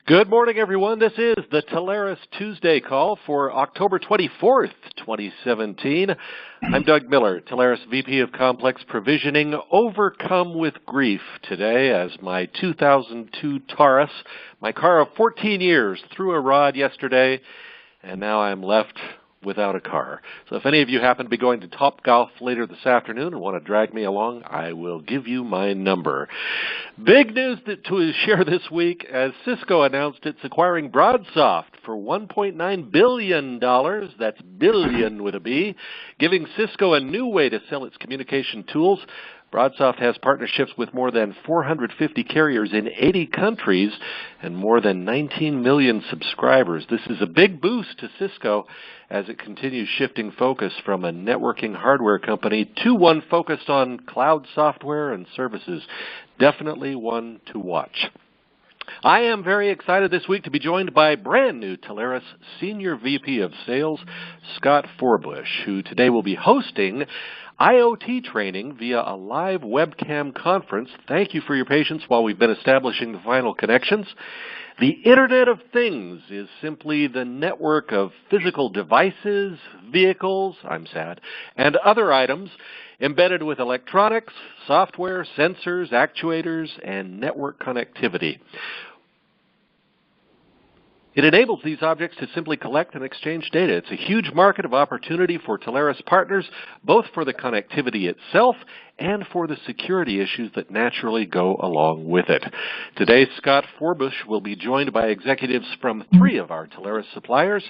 Good morning, everyone. This is the Telarus Tuesday call for October 24th, 2017. I'm Doug Miller, Telarus VP of Complex Provisioning, overcome with grief today as my 2002 Taurus, my car of 14 years, threw a rod yesterday, and now I'm left without a car. So if any of you happen to be going to Topgolf later this afternoon and want to drag me along, I will give you my number. Big news to share this week as Cisco announced it's acquiring BroadSoft for $1.9 billion, that's billion with a B, giving Cisco a new way to sell its communication tools. BroadSoft has partnerships with more than 450 carriers in 80 countries and more than 19 million subscribers. This is a big boost to Cisco as it continues shifting focus from a networking hardware company to one focused on cloud software and services. Definitely one to watch. I am very excited this week to be joined by brand new Telarus Senior VP of Sales, Scott Forbush, who today will be hosting IoT training via a live webcam conference. Thank you for your patience while we've been establishing the final connections. The Internet of Things is simply the network of physical devices, vehicles, and other items embedded with electronics, software, sensors, actuators, and network connectivity. It enables these objects to simply collect and exchange data. It's a huge market of opportunity for Telarus partners, both for the connectivity itself and for the security issues that naturally go along with it. Today, Scott Forbush will be joined by executives from three of our Telarus suppliers,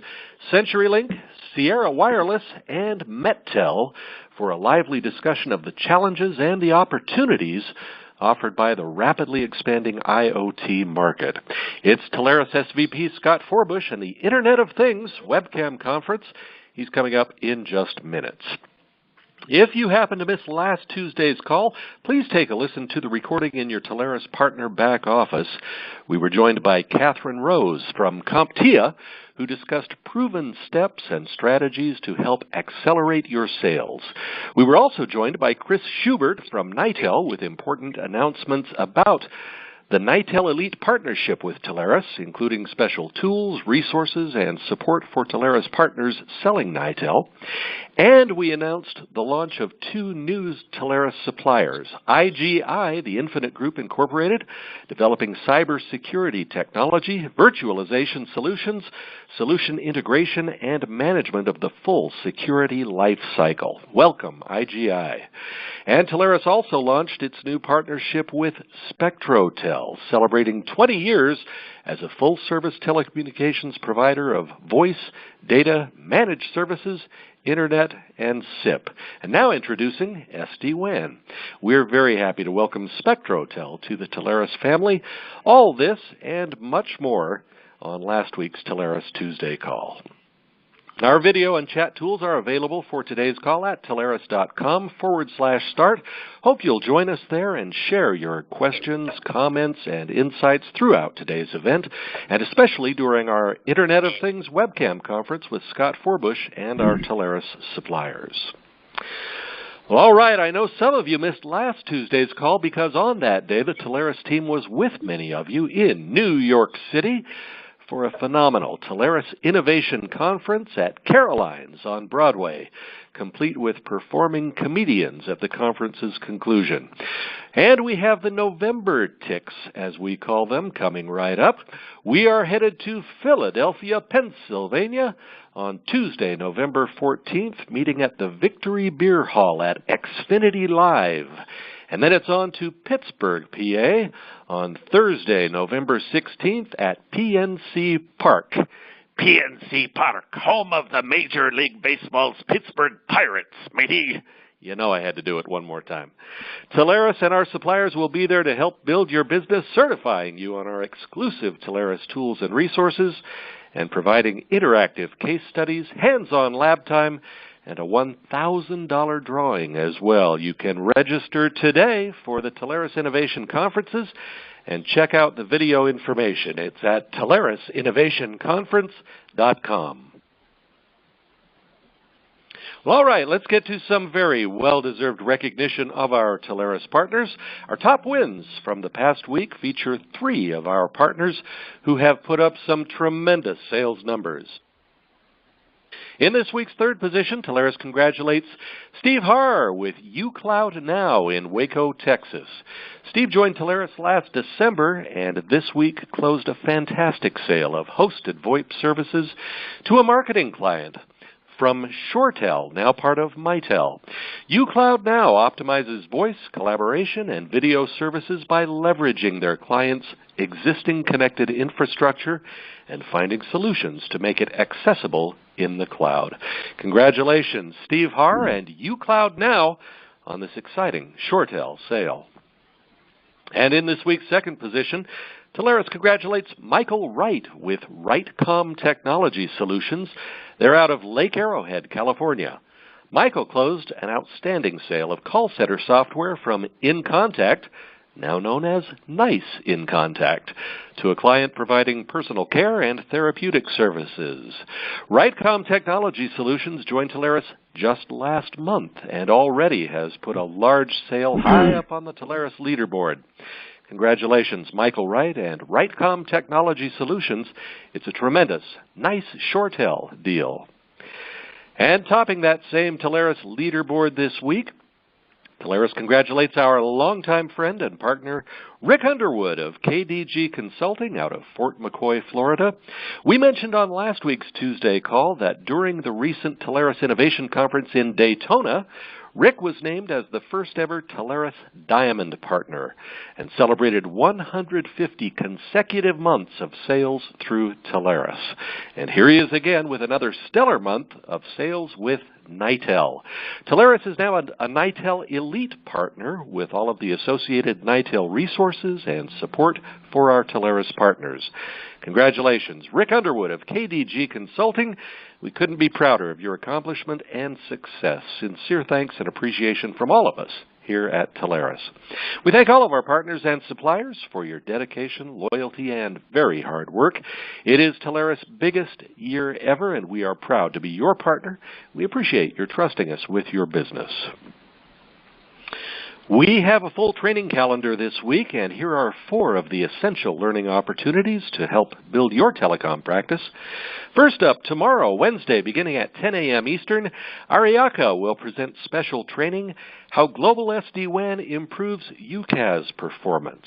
CenturyLink, Sierra Wireless, and Mettel, for a lively discussion of the challenges and the opportunities offered by the rapidly expanding IoT market. It's Telarus SVP Scott Forbush and the Internet of Things webcam conference. He's coming up in just minutes. If you happen to miss last Tuesday's call, please take a listen to the recording in your Telarus partner back office. We were joined by Kathryn Rose from CompTIA, who discussed proven steps and strategies to help accelerate your sales. We were also joined by Chris Schubert from Nitel with important announcements about the Nitel Elite partnership with Telarus, including special tools, resources, and support for Telarus partners selling Nitel. And we announced the launch of two new Telarus suppliers, IGI, the Infinite Group Incorporated, developing cybersecurity technology, virtualization solutions, solution integration, and management of the full security life cycle. Welcome, IGI. And Telarus also launched its new partnership with SpectroTel, celebrating 20 years as a full-service telecommunications provider of voice, data, managed services, Internet, and SIP. And now introducing SD-WAN. We're very happy to welcome SpectroTel to the Telarus family. All this and much more on last week's Telarus Tuesday call. Our video and chat tools are available for today's call at telarus.com/start. Hope you'll join us there and share your questions, comments, and insights throughout today's event, and especially during our Internet of Things webcam conference with Scott Forbush and our Telarus suppliers. All right, I know some of you missed last Tuesday's call because on that day the Telarus team was with many of you in New York City for a phenomenal Telarus Innovation Conference at Caroline's on Broadway, complete with performing comedians at the conference's conclusion. And we have the November ticks, as we call them, coming right up. We are headed to Philadelphia, Pennsylvania on Tuesday, November 14th, meeting at the Victory Beer Hall at Xfinity Live. And then it's on to Pittsburgh, PA, on Thursday, November 16th at PNC Park. PNC Park, home of the Major League Baseball's Pittsburgh Pirates, matey. You know I had to do it one more time. Telarus and our suppliers will be there to help build your business, certifying you on our exclusive Telarus tools and resources, and providing interactive case studies, hands-on lab time, and a $1,000 drawing as well. You can register today for the Telarus Innovation Conferences and check out the video information. It's at TelarusInnovationConference.com. Well, all right, let's get to some very well-deserved recognition of our Telarus partners. Our top wins from the past week feature 3 of our partners who have put up some tremendous sales numbers. In this week's third position, Telarus congratulates Steve Harr with uCloud Now in Waco, Texas. Steve joined Telarus last December and this week closed a fantastic sale of hosted VoIP services to a marketing client from ShoreTel, now part of Mitel. uCloud Now optimizes voice, collaboration, and video services by leveraging their clients' existing connected infrastructure and finding solutions to make it accessible in the cloud. Congratulations, Steve Harr and uCloud Now on this exciting ShoreTel sale. And in this week's second position, Telarus congratulates Michael Wright with WrightCom Technology Solutions. They're out of Lake Arrowhead, California. Michael closed an outstanding sale of call center software from InContact, now known as NICE InContact, to a client providing personal care and therapeutic services. WrightCom Technology Solutions joined Telarus just last month and already has put a large sale high up on the Telarus leaderboard. Congratulations, Michael Wright and WrightCom Technology Solutions. It's a tremendous, nice ShoreTel deal. And topping that same Telarus leaderboard this week, Telarus congratulates our longtime friend and partner, Rick Underwood of KDG Consulting out of Fort McCoy, Florida. We mentioned on last week's Tuesday call that during the recent Telarus Innovation Conference in Daytona, Rick was named as the first ever Telarus Diamond Partner and celebrated 150 consecutive months of sales through Telarus. And here he is again with another stellar month of sales with Nitel. Telarus is now a Nitel Elite Partner with all of the associated Nitel resources and support for our Telarus partners. Congratulations, Rick Underwood of KDG Consulting. We couldn't be prouder of your accomplishment and success. Sincere thanks and appreciation from all of us here at Telarus. We thank all of our partners and suppliers for your dedication, loyalty, and very hard work. It is Telarus' biggest year ever, and we are proud to be your partner. We appreciate your trusting us with your business. We have a full training calendar this week, and here are 4 of the essential learning opportunities to help build your telecom practice. First up, tomorrow, Wednesday, beginning at 10 a.m. Eastern, Ariaka will present special training, How Global SD-WAN Improves UCaaS Performance.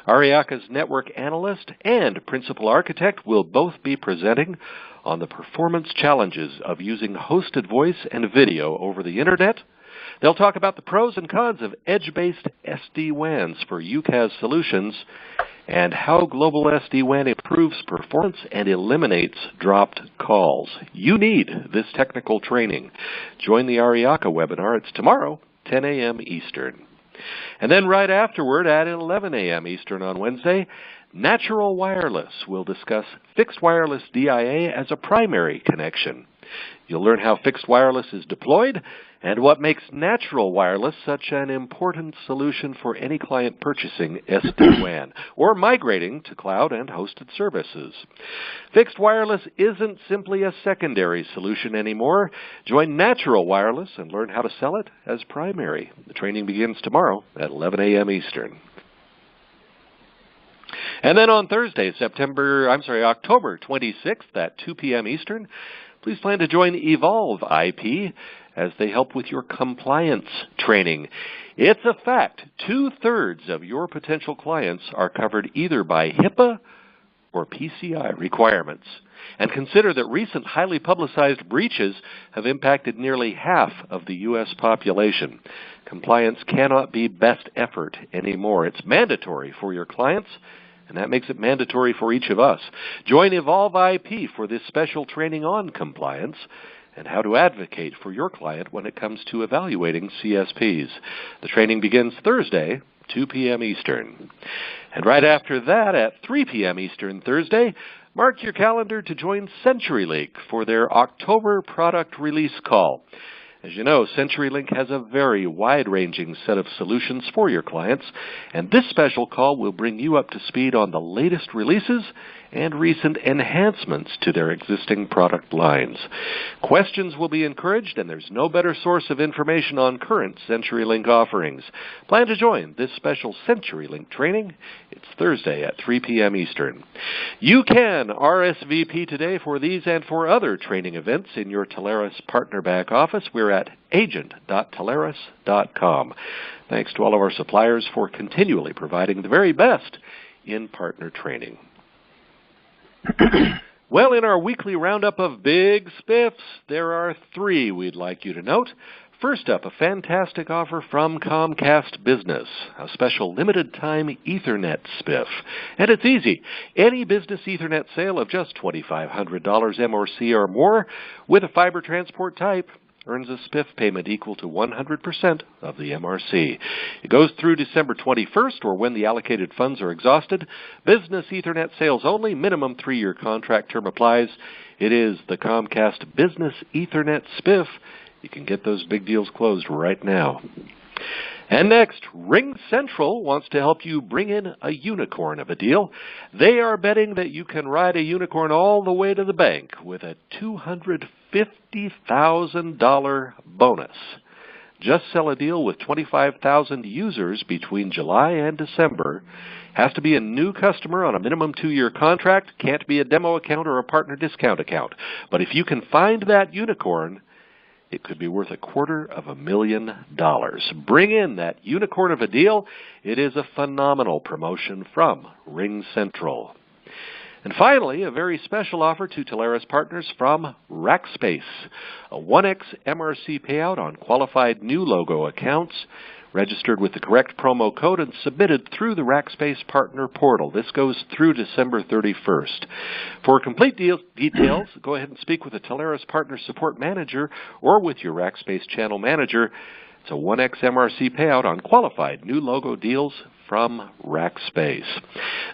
Ariaka's network analyst and principal architect will both be presenting on the performance challenges of using hosted voice and video over the Internet. They'll talk about the pros and cons of edge-based SD-WANs for UCaaS solutions and how global SD-WAN improves performance and eliminates dropped calls. You need this technical training. Join the Ariaka webinar. It's tomorrow, 10 a.m. Eastern. And then right afterward at 11 a.m. Eastern on Wednesday, Natural Wireless will discuss fixed wireless DIA as a primary connection. You'll learn how fixed wireless is deployed and what makes natural wireless such an important solution for any client purchasing SD-WAN or migrating to cloud and hosted services. Fixed wireless isn't simply a secondary solution anymore. Join Natural Wireless and learn how to sell it as primary. The training begins tomorrow at 11 a.m. Eastern. And then on Thursday, October 26th at 2 p.m. Eastern, please plan to join Evolve IP as they help with your compliance training. It's a fact, 2/3 of your potential clients are covered either by HIPAA or PCI requirements. And consider that recent highly publicized breaches have impacted nearly half of the U.S. population. Compliance cannot be best effort anymore. It's mandatory for your clients, and that makes it mandatory for each of us. Join Evolve IP for this special training on compliance and how to advocate for your client when it comes to evaluating CSPs. The training begins Thursday, 2 p.m. Eastern. And right after that, at 3 p.m. Eastern Thursday, mark your calendar to join CenturyLink for their October product release call. As you know, CenturyLink has a very wide-ranging set of solutions for your clients, and this special call will bring you up to speed on the latest releases and recent enhancements to their existing product lines. Questions will be encouraged, and there's no better source of information on current CenturyLink offerings. Plan to join this special CenturyLink training. It's Thursday at 3 p.m. Eastern. You can RSVP today for these and for other training events in your Telarus partner back office. We're at agent.telarus.com. Thanks to all of our suppliers for continually providing the very best in partner training. Well, in our weekly roundup of big spiffs, there are 3 we'd like you to note. First up, a fantastic offer from Comcast Business, a special limited-time Ethernet spiff. And it's easy. Any business Ethernet sale of just $2,500 MRC or more with a fiber transport type earns a spiff payment equal to 100% of the MRC. It goes through December 21st, or when the allocated funds are exhausted. Business Ethernet sales only. Minimum 3-year contract term applies. It is the Comcast Business Ethernet spiff. You can get those big deals closed right now. And next, Ring Central wants to help you bring in a unicorn of a deal. They are betting that you can ride a unicorn all the way to the bank with a $250,000 bonus. Just sell a deal with 25,000 users between July and December. Has to be a new customer on a minimum 2-year contract. Can't be a demo account or a partner discount account. But if you can find that unicorn, it could be worth $250,000. Bring in that unicorn of a deal. It is a phenomenal promotion from Ring Central. And finally, a very special offer to Telarus partners from Rackspace. A 1x MRC payout on qualified new logo accounts registered with the correct promo code and submitted through the Rackspace Partner Portal. This goes through December 31st. For complete details, go ahead and speak with a Telarus Partner Support Manager or with your Rackspace Channel Manager. It's a 1x MRC payout on qualified new logo deals from Rackspace.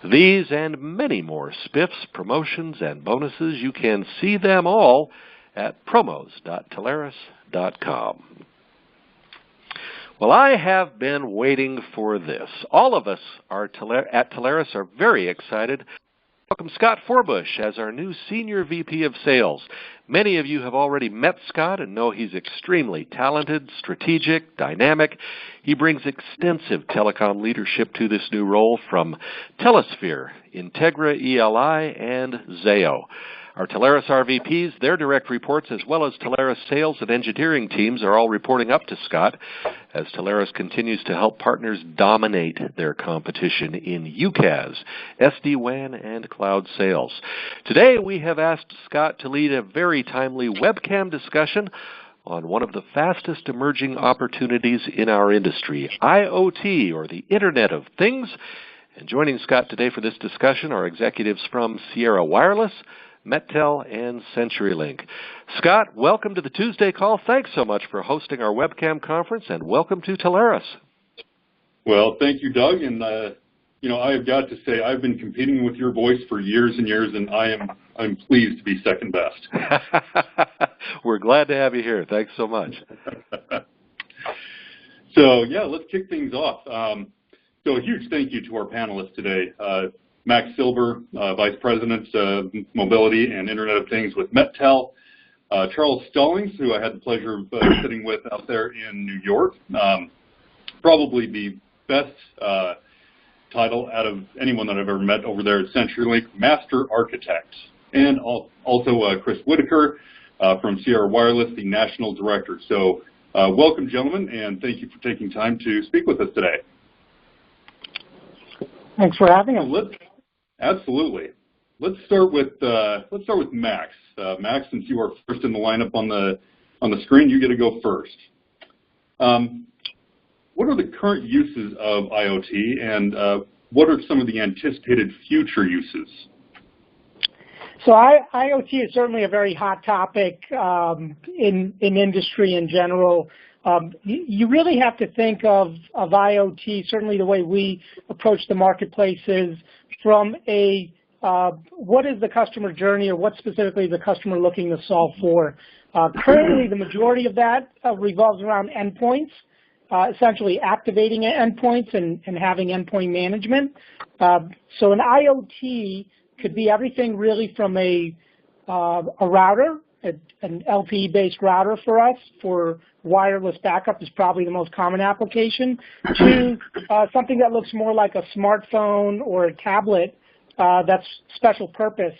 These and many more spiffs, promotions, and bonuses, you can see them all at promos.telarus.com. Well, I have been waiting for this. All of us at Telarus are very excited. Welcome Scott Forbush as our new Senior VP of Sales. Many of you have already met Scott and know he's extremely talented, strategic, dynamic. He brings extensive telecom leadership to this new role from Telesphere, Integra ELI, and Zayo. Our Telarus RVPs, their direct reports, as well as Telarus sales and engineering teams are all reporting up to Scott as Telarus continues to help partners dominate their competition in UCaaS, SD-WAN, and cloud sales. Today, we have asked Scott to lead a very timely webcam discussion on one of the fastest emerging opportunities in our industry, IoT, or the Internet of Things. And joining Scott today for this discussion are executives from Sierra Wireless, Mettel, and CenturyLink. Scott, welcome to the Tuesday call. Thanks so much for hosting our webcam conference, and welcome to Telarus. Well, thank you, Doug. And I have got to say, I've been competing with your voice for years and years, and I'm pleased to be second best. We're glad to have you here. Thanks so much. So, yeah, let's kick things off. So a huge thank you to our panelists today. Max Silver, Vice President of Mobility and Internet of Things with Mettel. Charles Stallings, who I had the pleasure of sitting with out there in New York. Probably the best title out of anyone that I've ever met over there at CenturyLink, Master Architect. And also Chris Whitaker from Sierra Wireless, the National Director. So welcome, gentlemen, and thank you for taking time to speak with us today. Thanks for having us. Absolutely. Let's start with Max. Max, since you are first in the lineup on the screen, you get to go first. What are the current uses of IoT, and what are some of the anticipated future uses? So IoT is certainly a very hot topic in industry in general. You really have to think of IoT, certainly the way we approach the marketplace is from a what is the customer journey, or what specifically is the customer looking to solve for? Currently, the majority of that revolves around endpoints, essentially activating endpoints and having endpoint management. So an IoT could be everything really from a router, an LTE-based router for us for wireless backup is probably the most common application, to something that looks more like a smartphone or a tablet that's special purpose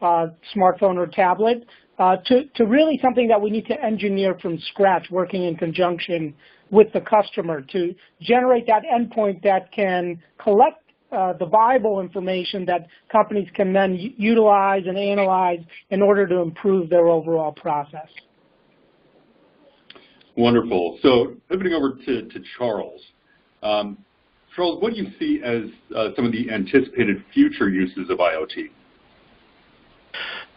smartphone or tablet, to really something that we need to engineer from scratch, working in conjunction with the customer to generate that endpoint that can collect the viable information that companies can then utilize and analyze in order to improve their overall process. Wonderful. So pivoting over to Charles. Charles, what do you see as some of the anticipated future uses of IoT?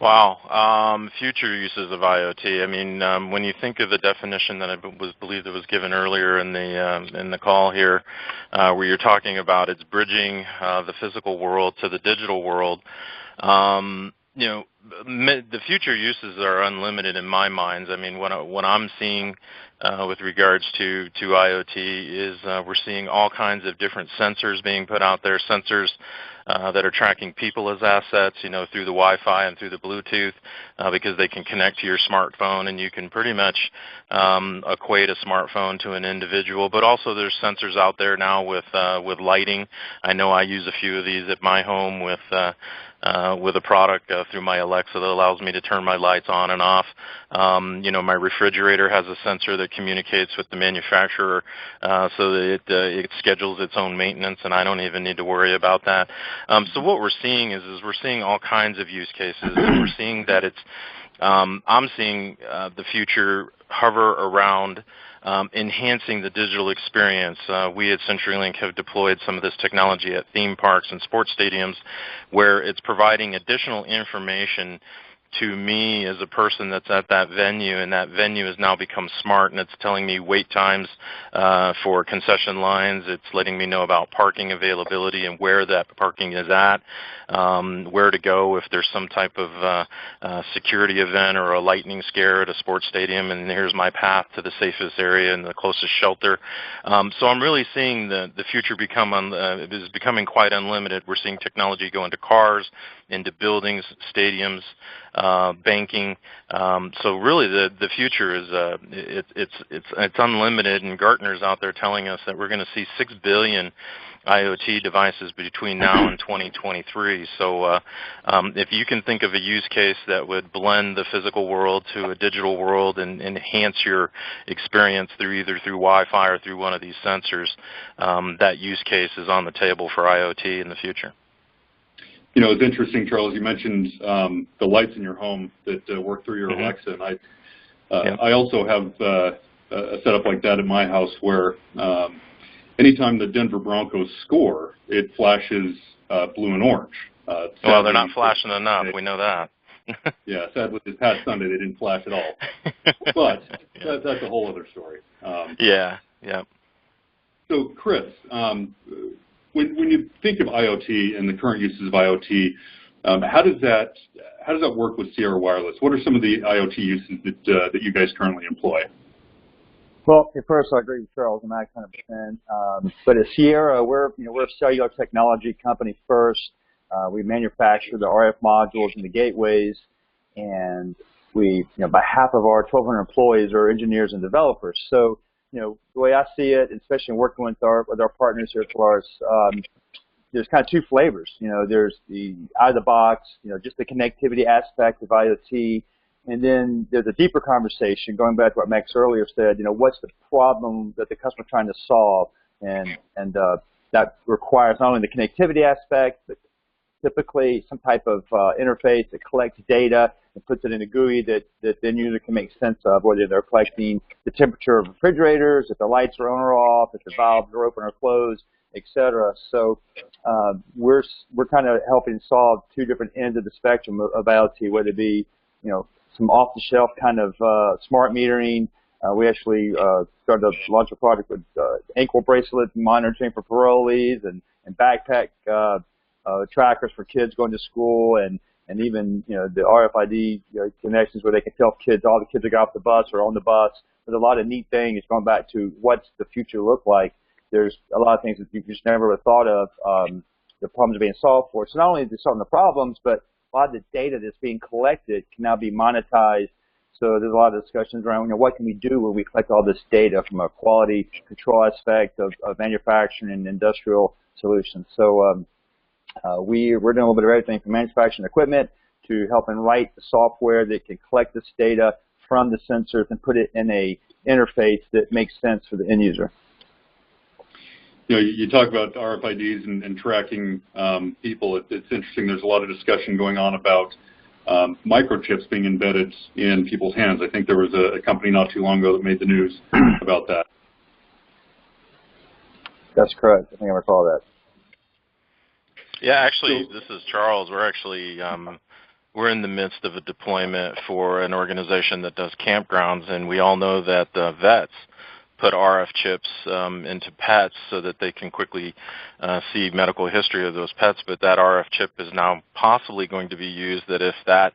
Wow, future uses of IoT. I mean, when you think of the definition that I believe that was given earlier in the call here, where you're talking about it's bridging the physical world to the digital world, you know, the future uses are unlimited in my mind. I mean, what I'm seeing with regards to IoT is we're seeing all kinds of different sensors being put out there, sensors that are tracking people as assets, you know, through the Wi-Fi and through the Bluetooth, because they can connect to your smartphone, and you can pretty much equate a smartphone to an individual. But also there's sensors out there now with lighting. I know I use a few of these at my home with a product through my Alexa that allows me to turn my lights on and off. You know, my refrigerator has a sensor that communicates with the manufacturer so that it schedules its own maintenance, and I don't even need to worry about that. So what we're seeing is we're seeing all kinds of use cases, and we're seeing that it's I'm seeing the future hover around enhancing the digital experience. We at CenturyLink have deployed some of this technology at theme parks and sports stadiums, where it's providing additional information to me as a person that's at that venue, and that venue has now become smart, and it's telling me wait times for concession lines. It's letting me know about parking availability and where that parking is at, where to go if there's some type of security event or a lightning scare at a sports stadium, and here's my path to the safest area and the closest shelter. So I'm really seeing the future is becoming quite unlimited. We're seeing technology go into cars, into buildings, stadiums, banking. So really the future is it's unlimited, and Gartner's out there telling us that we're going to see 6 billion IoT devices between now and 2023. So if you can think of a use case that would blend the physical world to a digital world and enhance your experience either through Wi-Fi or through one of these sensors, that use case is on the table for IoT in the future. You know, it's interesting, Charles, you mentioned the lights in your home that work through your Alexa, and I also have a setup like that in my house where anytime the Denver Broncos score, it flashes blue and orange. Well, they're not flashing enough. We know that. Yeah, sadly, this past Sunday they didn't flash at all. But that's a whole other story. Yeah. So, Chris, when you think of IoT and the current uses of IoT, how does that work with Sierra Wireless? What are some of the IoT uses that you guys currently employ? Well, first, I agree with Charles and Max 100%. But at Sierra, we're a cellular technology company first. We manufacture the RF modules and the gateways, and about half of our 1,200 employees are engineers and developers. So, the way I see it, especially working with our partners here at Telarus, there's kind of two flavors. There's the out of the box, just the connectivity aspect of IoT. And then there's a deeper conversation, going back to what Max earlier said, what's the problem that the customer is trying to solve? And that requires not only the connectivity aspect, but typically some type of interface that collects data and puts it in a GUI that the user can make sense of, whether they're collecting the temperature of refrigerators, if the lights are on or off, if the valves are open or closed, etc. So we're kind of helping solve two different ends of the spectrum of IoT, whether it be some off-the-shelf kind of smart metering. We actually started to launch a project with ankle bracelet monitoring for parolees and backpack trackers for kids going to school, and even the RFID connections where they can tell kids all the kids that got off the bus or on the bus. There's a lot of neat things going back to what's the future look like. There's a lot of things that you just never would have thought of. The problems are being solved for. So not only is it solving the problems, but a lot of the data that's being collected can now be monetized. So there's a lot of discussions around what can we do when we collect all this data from a quality control aspect of manufacturing and industrial solutions. So we're doing a little bit of everything from manufacturing equipment to helping write the software that can collect this data from the sensors and put it in a interface that makes sense for the end user. You talk about RFIDs and tracking people. It's interesting. There's a lot of discussion going on about microchips being embedded in people's hands. I think there was a company not too long ago that made the news about that. That's correct. I think I recall that. Yeah, actually, this is Charles. We're actually we're in the midst of a deployment for an organization that does campgrounds, and we all know that the vets put RF chips into pets so that they can quickly see medical history of those pets, but that RF chip is now possibly going to be used that if that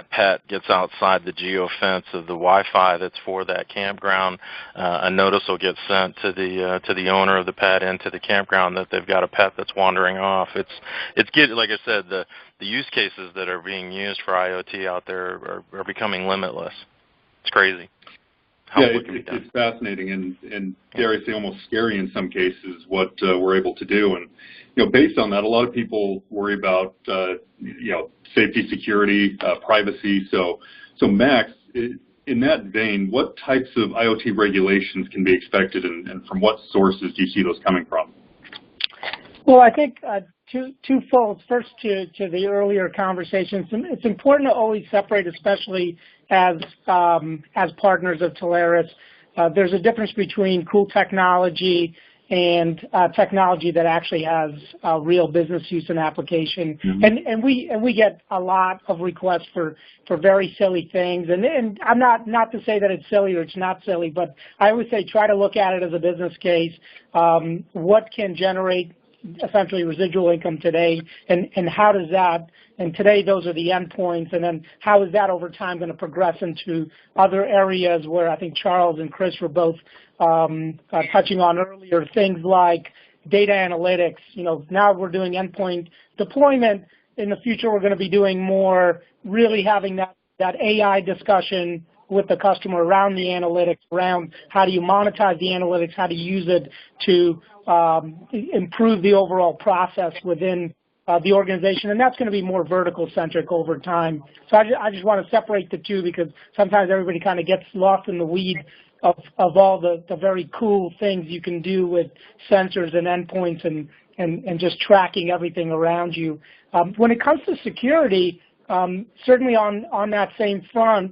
pet gets outside the geofence of the Wi-Fi that's for that campground, a notice will get sent to the owner of the pet and to the campground that they've got a pet that's wandering off. It's good, like I said, the use cases that are being used for IoT out there are becoming limitless. It's crazy. It's fascinating and dare I say almost scary in some cases what we're able to do. And based on that, a lot of people worry about safety, security, privacy. So Max, in that vein, what types of IoT regulations can be expected, and from what sources do you see those coming from? Well, I think twofold. First, to the earlier conversations, it's important to always separate, especially as partners of Telarus. There's a difference between cool technology and technology that actually has real business use and application. Mm-hmm. And we get a lot of requests for very silly things. And I'm not to say that it's silly or it's not silly, but I always say try to look at it as a business case. What can generate essentially residual income today, and how does that, and today those are the endpoints, and then how is that over time going to progress into other areas where I think Charles and Chris were both touching on earlier, things like data analytics. Now we're doing endpoint deployment. In the future, we're going to be doing more, really having that AI discussion with the customer around the analytics, around how do you monetize the analytics, how do you use it to improve the overall process within the organization, and that's going to be more vertical-centric over time. So I just want to separate the two because sometimes everybody kind of gets lost in the weed of all the very cool things you can do with sensors and endpoints and just tracking everything around you. When it comes to security, certainly on that same front,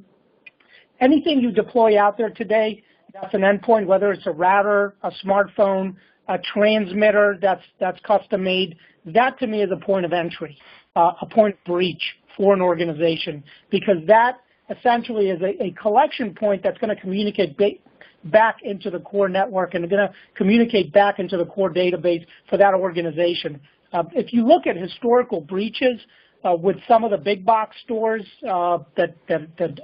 anything you deploy out there today, that's an endpoint, whether it's a router, a smartphone, a transmitter that's custom made, that to me is a point of entry, a point of breach for an organization, because that essentially is a collection point that's going to communicate back into the core network and going to communicate back into the core database for that organization. If you look at historical breaches, with some of the big box stores that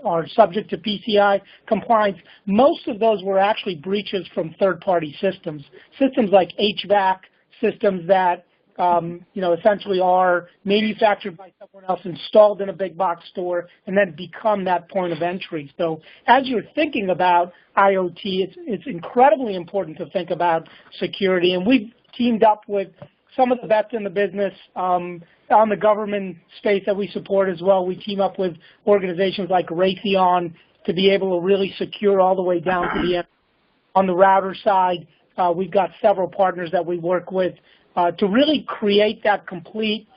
are subject to PCI compliance, most of those were actually breaches from third-party systems like HVAC systems that essentially are manufactured by someone else, installed in a big box store, and then become that point of entry. So as you're thinking about IoT, it's incredibly important to think about security, and we've teamed up with some of the best in the business on the government space that we support as well. We team up with organizations like Raytheon to be able to really secure all the way down to the end. On the router side, we've got several partners that we work with to really create that complete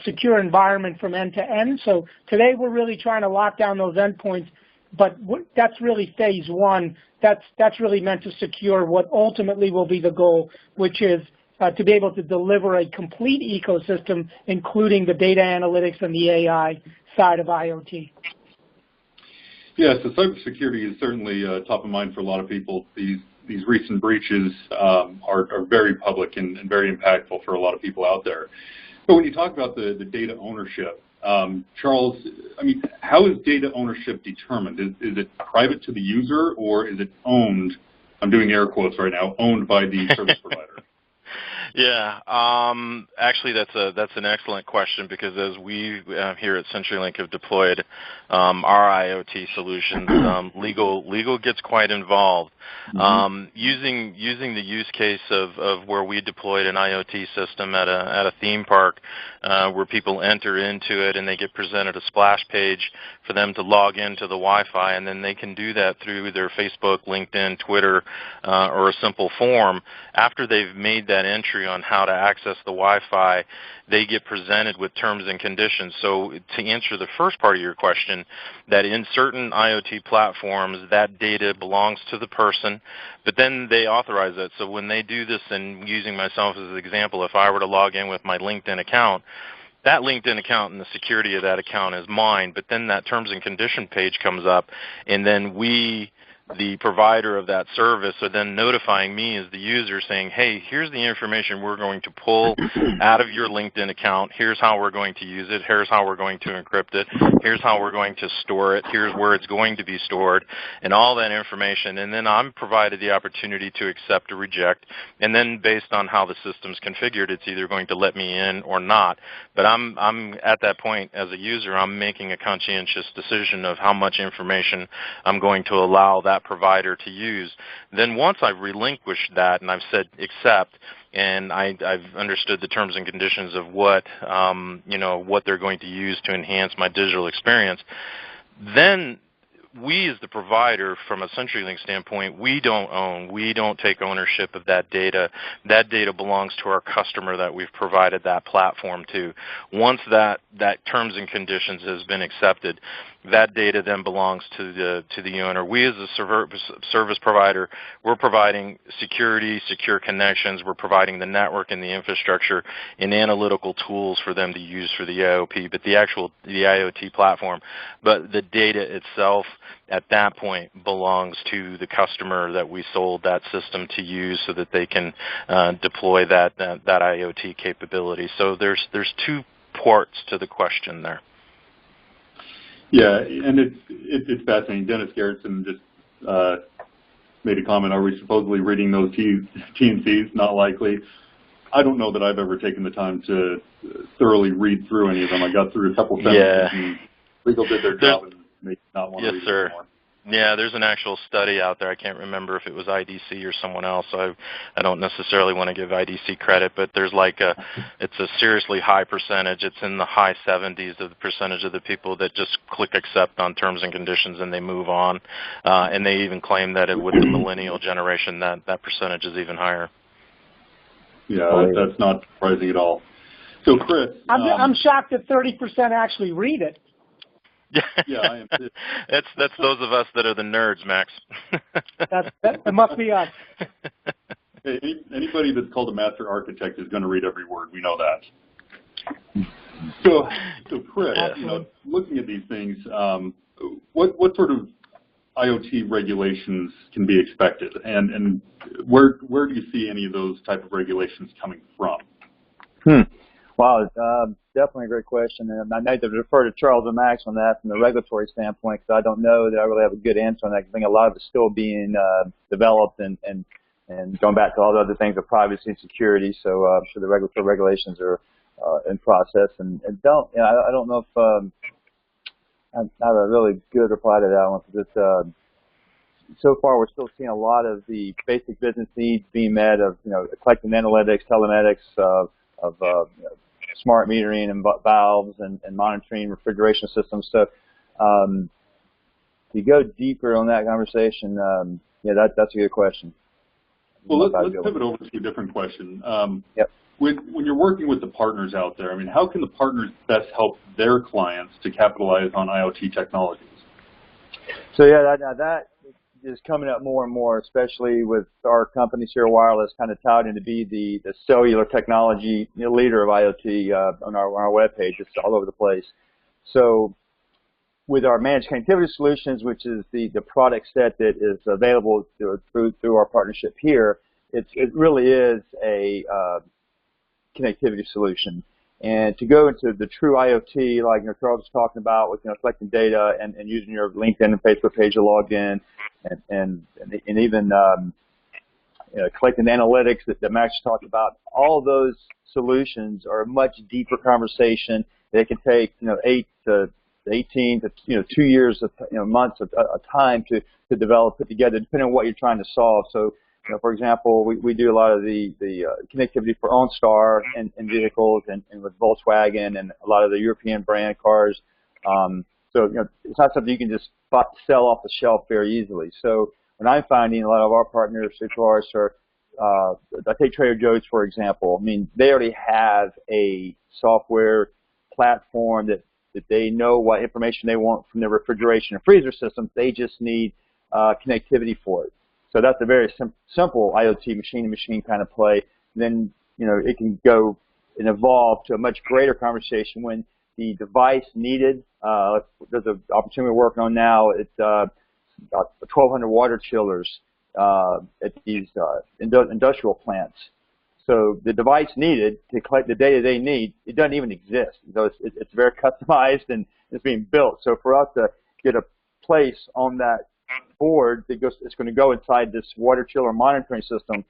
secure environment from end to end. So today we're really trying to lock down those endpoints, but that's really phase one. That's really meant to secure what ultimately will be the goal, which is to be able to deliver a complete ecosystem, including the data analytics and the AI side of IoT. Yeah, so cybersecurity is certainly top of mind for a lot of people. These recent breaches are very public and very impactful for a lot of people out there. So when you talk about the data ownership, Charles, I mean, how is data ownership determined? Is it private to the user, or is it owned? I'm doing air quotes right now. Owned by the service provider. Yeah, actually, that's an excellent question, because as we here at CenturyLink have deployed our IoT solutions, legal gets quite involved. Using the use case of where we deployed an IoT system at a theme park, where people enter into it and they get presented a splash page for them to log into the Wi-Fi, and then they can do that through their Facebook, LinkedIn, Twitter, or a simple form. After they've made that entry on how to access the Wi-Fi, they get presented with terms and conditions. So to answer the first part of your question, that in certain IoT platforms, that data belongs to the person, but then they authorize it. So when they do this, and using myself as an example, if I were to log in with my LinkedIn account, that LinkedIn account and the security of that account is mine, but then that terms and condition page comes up, and then we, the provider of that service, are then notifying me as the user saying, hey, here's the information we're going to pull out of your LinkedIn account. Here's how we're going to use it. Here's how we're going to encrypt it. Here's how we're going to store it. Here's where it's going to be stored, and all that information. And then I'm provided the opportunity to accept or reject. And then based on how the system's configured, it's either going to let me in or not. But I'm at that point as a user, I'm making a conscientious decision of how much information I'm going to allow that provider to use. Then once I've relinquished that and I've said accept, and I've understood the terms and conditions of what what they're going to use to enhance my digital experience, then we as the provider, from a CenturyLink standpoint, we don't take ownership of that data. That data belongs to our customer that we've provided that platform to. Once that terms and conditions has been accepted, that data then belongs to the owner. We as a service provider, we're providing security, secure connections, we're providing the network and the infrastructure and analytical tools for them to use for the IoT, but the IoT platform. But the data itself at that point belongs to the customer that we sold that system to use so that they can deploy that IoT capability. So there's two parts to the question there. Yeah, and it's fascinating. Dennis Garrison just made a comment, are we supposedly reading those T&Cs? Not likely. I don't know that I've ever taken the time to thoroughly read through any of them. I got through a couple sentences and legal did their job and made not want to read it anymore. Yeah, there's an actual study out there. I can't remember if it was IDC or someone else. So I don't necessarily want to give IDC credit, but there's it's a seriously high percentage. It's in the high 70s of the percentage of the people that just click accept on terms and conditions and they move on. And they even claim that with the millennial generation, that percentage is even higher. Yeah, that's not surprising at all. So, Chris, I'm shocked that 30% actually read it. Yeah, I am too. That's those of us that are the nerds, Max. That must be us. Hey, anybody that's called a master architect is going to read every word. We know that. So Chris, looking at these things, what sort of IoT regulations can be expected, and where do you see any of those type of regulations coming from? Wow, definitely a great question, and I need to defer to Charles and Max on that from the regulatory standpoint, because I don't know that I really have a good answer on that. I think a lot of it's still being developed and going back to all the other things of privacy and security. So I'm sure the regulatory regulations are in process, and I don't know if I have a really good reply to that one, because so far we're still seeing a lot of the basic business needs being met of collecting analytics, telematics, of smart metering and valves and monitoring refrigeration systems. So to go deeper on that conversation, that's a good question. Well, let's pivot over to a different question. Yep. When you're working with the partners out there, I mean, how can the partners best help their clients to capitalize on IoT technologies? So that is coming up more and more, especially with our company, Sierra Wireless, kind of touting to be the cellular technology leader of IoT on our webpage. It's all over the place. So with our managed connectivity solutions, which is the product set that is available through our partnership here, it really is a connectivity solution. And to go into the true IoT, like Charles was talking about, with collecting data and using your LinkedIn and Facebook page to log in, and even collecting analytics that Max talked about, all those solutions are a much deeper conversation. They can take 8 to 18 to 2 years of months of time to develop, put together, depending on what you're trying to solve. So, for example, we do a lot of the connectivity for OnStar and vehicles and with Volkswagen and a lot of the European brand cars. So it's not something you can just sell off the shelf very easily. So when I'm finding a lot of our partners, of course, are I take Trader Joe's for example. I mean, they already have a software platform that they know what information they want from their refrigeration and freezer systems. They just need connectivity for it. So that's a very simple IoT machine-to-machine kind of play. Then it can go and evolve to a much greater conversation when the device needed. There's an opportunity we're working on now. It's about 1,200 water chillers at these industrial plants. So the device needed to collect the data they need, it doesn't even exist. So it's very customized and it's being built. So for us to get a place on that board that it's going to go inside this water chiller monitoring system,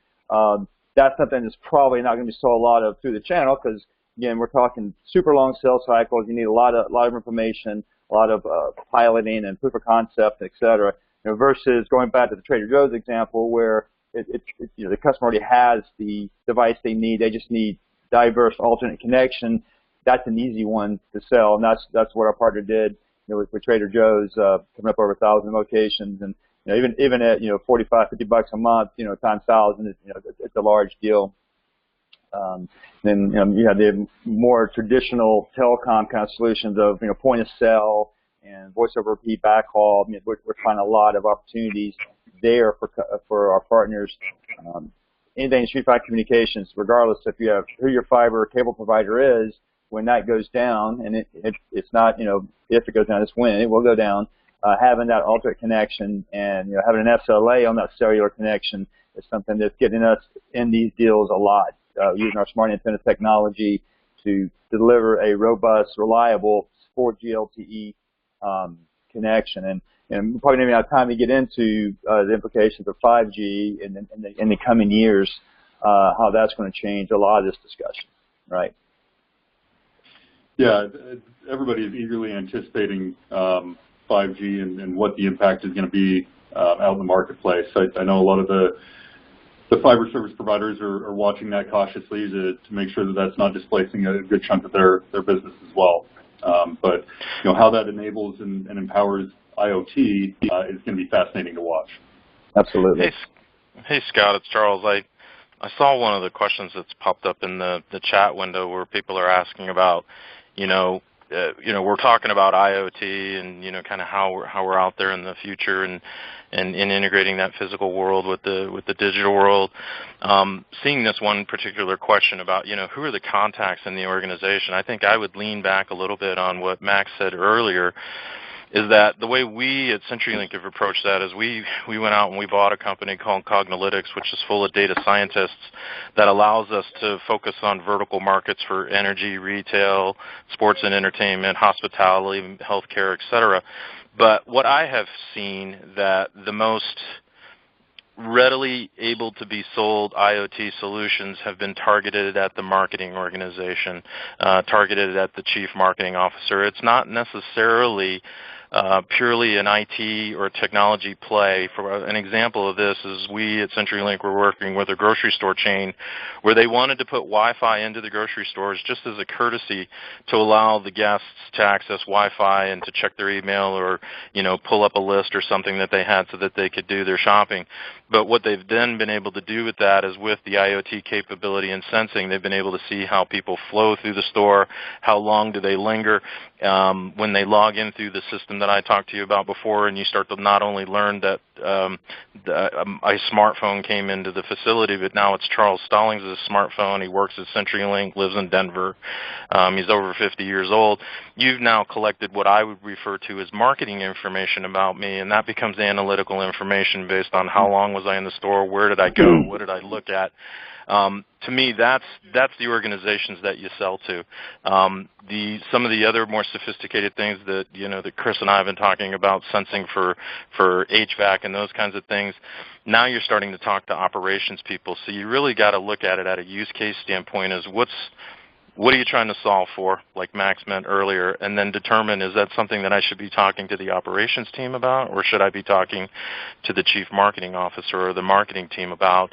that's something that's probably not going to be sold a lot of through the channel because, again, we're talking super long sales cycles. You need a lot of information, a lot of piloting and proof of concept, et cetera. Versus going back to the Trader Joe's example where the customer already has the device they need. They just need diverse alternate connection. That's an easy one to sell, and that's what our partner did with Trader Joe's, coming up over 1,000 locations, and even at $45, $50 a month, times 1,000, it's a large deal. Then you have the more traditional telecom kind of solutions of point of sale and voice over IP backhaul. We're finding a lot of opportunities there for our partners. Anything in Street Fiber Communications, regardless if you have who your fiber cable provider is, when that goes down, and it's not if it goes down, it's when it will go down. Having that alternate connection and having an SLA on that cellular connection is something that's getting us in these deals a lot. Using our smart antenna technology to deliver a robust, reliable 4G LTE connection, and we probably don't even have time to get into the implications of 5G in the coming years, how that's going to change a lot of this discussion, right? Yeah, everybody is eagerly anticipating 5G and what the impact is going to be out in the marketplace. I know a lot of the fiber service providers are watching that cautiously to make sure that that's not displacing a good chunk of their business as well. But how that enables and empowers IoT is going to be fascinating to watch. Absolutely. Hey Scott, it's Charles. I saw one of the questions that's popped up in the chat window where people are asking about, we're talking about IoT and kind of how we're out there in the future and integrating that physical world with the digital world. Seeing this one particular question about who are the contacts in the organization, I think I would lean back a little bit on what Max said earlier. Is that the way we at CenturyLink have approached that is we went out and we bought a company called Cognalytics, which is full of data scientists that allows us to focus on vertical markets for energy, retail, sports and entertainment, hospitality, healthcare, et cetera. But what I have seen that the most readily able to be sold IoT solutions have been targeted at the marketing organization, targeted at the chief marketing officer. It's not necessarily purely an IT or technology play. For an example of this is we at CenturyLink were working with a grocery store chain where they wanted to put Wi-Fi into the grocery stores just as a courtesy to allow the guests to access Wi-Fi and to check their email or pull up a list or something that they had so that they could do their shopping. But what they've then been able to do with that is with the IoT capability and sensing, they've been able to see how people flow through the store, how long do they linger, when they log in through the system that I talked to you about before, and you start to not only learn that a smartphone came into the facility, but now it's Charles Stallings' smartphone. He works at CenturyLink, lives in Denver. He's over 50 years old. You've now collected what I would refer to as marketing information about me, and that becomes analytical information based on how long was I in the store, where did I go, what did I look at. To me, that's the organizations that you sell to. Some of the other more sophisticated things that that Chris and I have been talking about, sensing for HVAC and those kinds of things. Now you're starting to talk to operations people. So you really got to look at it at a use case standpoint. As what are you trying to solve for, like Max meant earlier, and then determine, is that something that I should be talking to the operations team about, or should I be talking to the chief marketing officer or the marketing team about?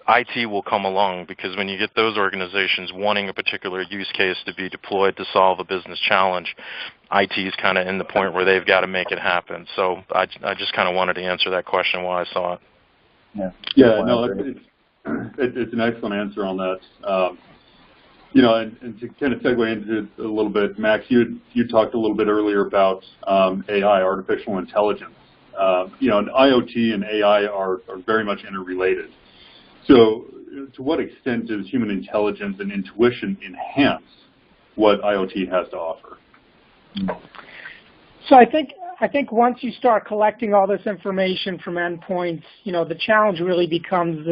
IT will come along, because when you get those organizations wanting a particular use case to be deployed to solve a business challenge, IT is kind of in the point where they've got to make it happen. So I just kind of wanted to answer that question while I saw it. Yeah, no, it's an excellent answer on that. And to kind of segue into it a little bit, Max, you talked a little bit earlier about AI, artificial intelligence. And IoT and AI are very much interrelated. So to what extent does human intelligence and intuition enhance what IoT has to offer? So I think once you start collecting all this information from endpoints, the challenge really becomes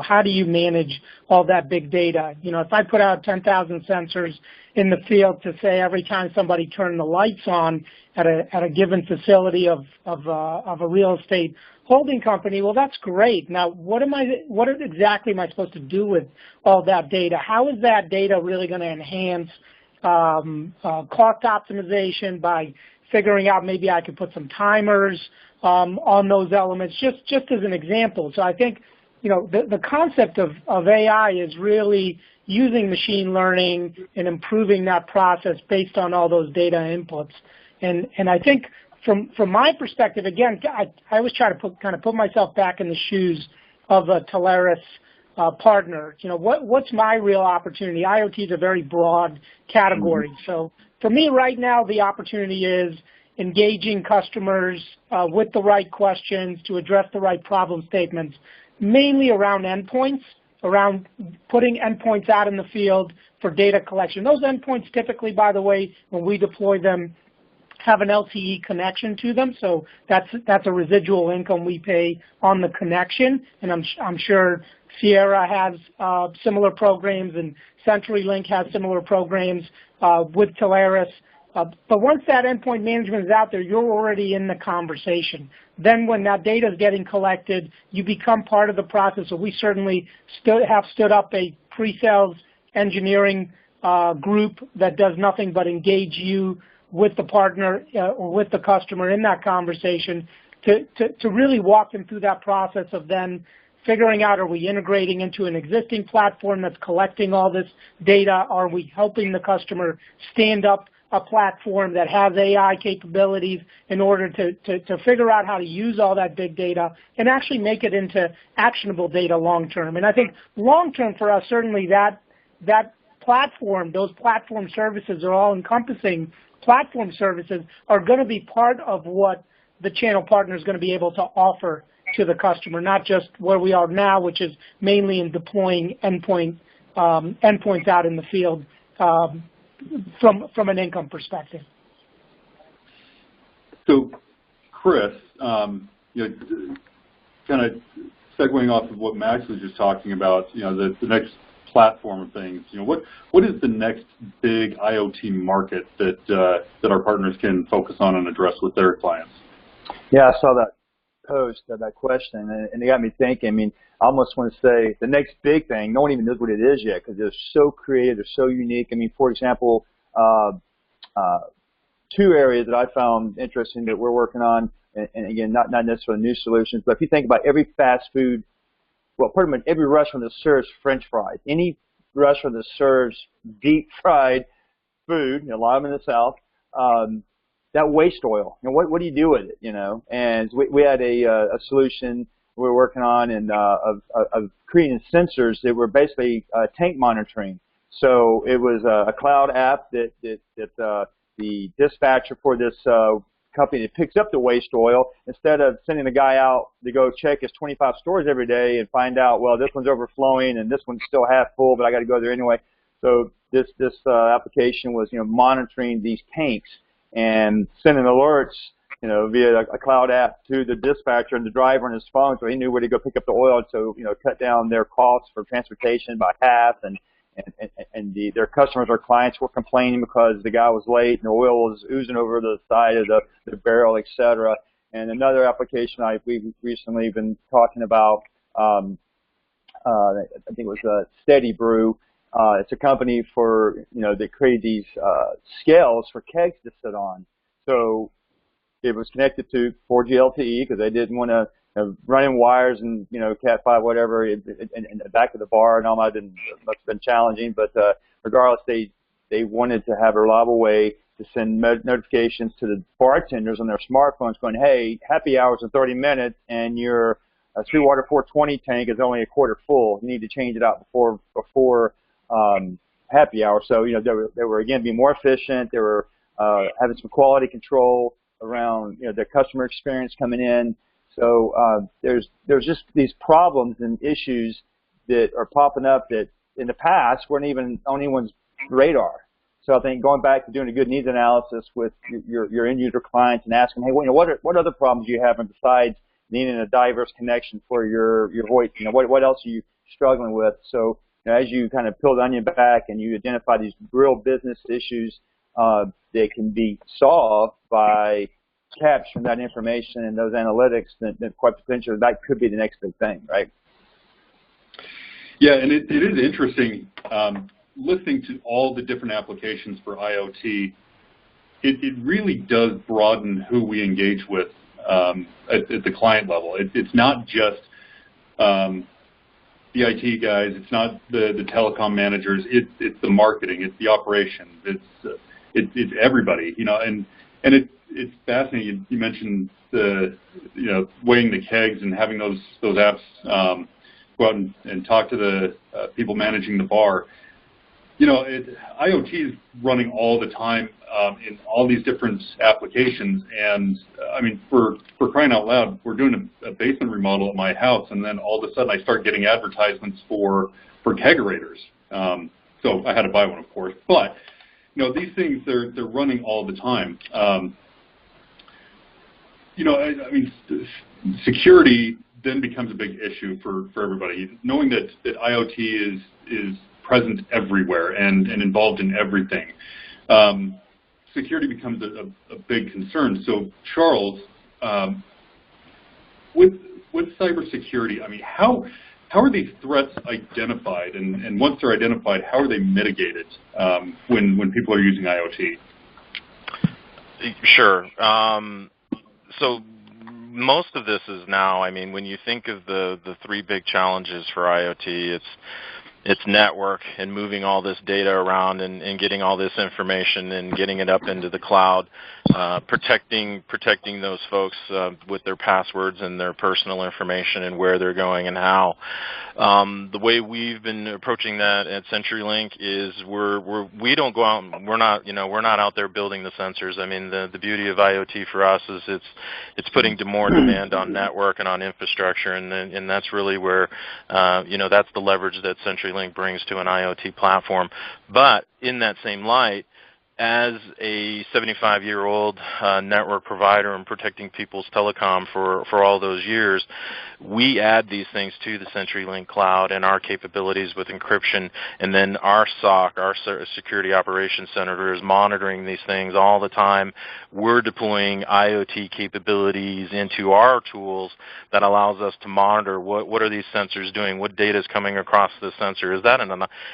how do you manage all that big data? If I put out 10,000 sensors in the field to say every time somebody turned the lights on at a given facility of a real estate holding company, well, that's great. Now, what exactly am I supposed to do with all that data? How is that data really going to enhance cost optimization by figuring out maybe I could put some timers on those elements, just as an example. So I think, the concept of AI is really using machine learning and improving that process based on all those data inputs. And I think from my perspective, again, I always try to put myself back in the shoes of a Telarus partner. What's my real opportunity? IoT is a very broad category. So for me right now, the opportunity is engaging customers with the right questions to address the right problem statements, mainly around endpoints, around putting endpoints out in the field for data collection. Those endpoints typically, by the way, when we deploy them, have an LTE connection to them, so that's a residual income we pay on the connection, and I'm sure Sierra has similar programs, and CenturyLink has similar programs with Telarus. But once that endpoint management is out there, you're already in the conversation. Then when that data is getting collected, you become part of the process. So we certainly have stood up a pre-sales engineering group that does nothing but engage you with the partner or with the customer in that conversation to really walk them through that process of then figuring out, are we integrating into an existing platform that's collecting all this data? Are we helping the customer stand up a platform that has AI capabilities in order to figure out how to use all that big data and actually make it into actionable data long term? And I think long term for us, certainly that platform, those platform services are all encompassing platform services are going to be part of what the channel partner is going to be able to offer to the customer, not just where we are now, which is mainly in deploying endpoints out in the field from an income perspective. So, Chris, kind of segueing off of what Max was just talking about, the next platform of things. What is the next big IoT market that our partners can focus on and address with their clients? Yeah, I saw that post, that question, and it got me thinking. I mean, I almost want to say the next big thing, no one even knows what it is yet because they're so creative, they're so unique. I mean, for example, two areas that I found interesting that we're working on, and again, not necessarily new solutions, but if you think about every fast food, well, pretty much every restaurant that serves French fries, any restaurant that serves deep fried food, a lot of them in the South, that waste oil, what do you do with it, And we had a solution we were working on and of creating sensors that were basically tank monitoring. So it was a cloud app that the dispatcher for this company that picks up the waste oil, instead of sending the guy out to go check his 25 stores every day and find out, well, this one's overflowing and this one's still half full, but I got to go there anyway. So this application was monitoring these tanks and sending alerts via a cloud app to the dispatcher and the driver on his phone, so he knew where to go pick up the oil. So, cut down their costs for transportation by half, and their customers or clients were complaining because the guy was late and the oil was oozing over the side of the barrel, et cetera. And another application we've recently been talking about, I think it was Steady Brew. It's a company that created these scales for kegs to sit on. So it was connected to 4G LTE because they didn't want to running wires and Cat5 whatever in the back of the bar and all that must have been challenging. But regardless, they wanted to have a reliable way to send notifications to the bartenders on their smartphones, going, "Hey, happy hour's in 30 minutes, and your Sweetwater 420 tank is only a quarter full. You need to change it out before happy hour." So they were again being more efficient. They were having some quality control around their customer experience coming in. So there's just these problems and issues that are popping up that in the past weren't even on anyone's radar. So I think going back to doing a good needs analysis with your end user clients and asking, hey, what other problems do you have besides needing a diverse connection for your voice? What else are you struggling with? So as you kind of peel the onion back and you identify these real business issues that can be solved by capturing that information and those analytics, then quite potentially that could be the next big thing, right? Yeah, and it is interesting listening to all the different applications for IoT. It really does broaden who we engage with at the client level. It's not just the IT guys. It's not the telecom managers. It's the marketing. It's the operations. It's everybody. And it's fascinating. You mentioned the weighing the kegs and having those apps go out and talk to the people managing the bar. IoT is running all the time in all these different applications, and I mean, for crying out loud, we're doing a basement remodel at my house, and then all of a sudden I start getting advertisements for kegerators. So I had to buy one, of course, but these things they're running all the time. I mean, security then becomes a big issue for everybody. Knowing that IoT is present everywhere and involved in everything, security becomes a big concern. So, Charles, with cybersecurity, I mean, how are these threats identified, and once they're identified, how are they mitigated when people are using IoT? Sure. So most of this is now, I mean, when you think of the three big challenges for IoT, it's network and moving all this data around and getting all this information and getting it up into the cloud, protecting those folks with their passwords and their personal information and where they're going and how. The way we've been approaching that at CenturyLink is we don't go out and we're not out there building the sensors. I mean, the beauty of IoT for us is it's putting more demand on network and on infrastructure, and that's really where that's the leverage that CenturyLink brings to an IoT platform. But in that same light, as a 75-year-old network provider and protecting people's telecom for all those years, we add these things to the CenturyLink cloud and our capabilities with encryption, and then our SOC, our Security Operations Center, is monitoring these things all the time. We're deploying IoT capabilities into our tools that allows us to monitor what are these sensors doing, what data is coming across the sensor. Is that an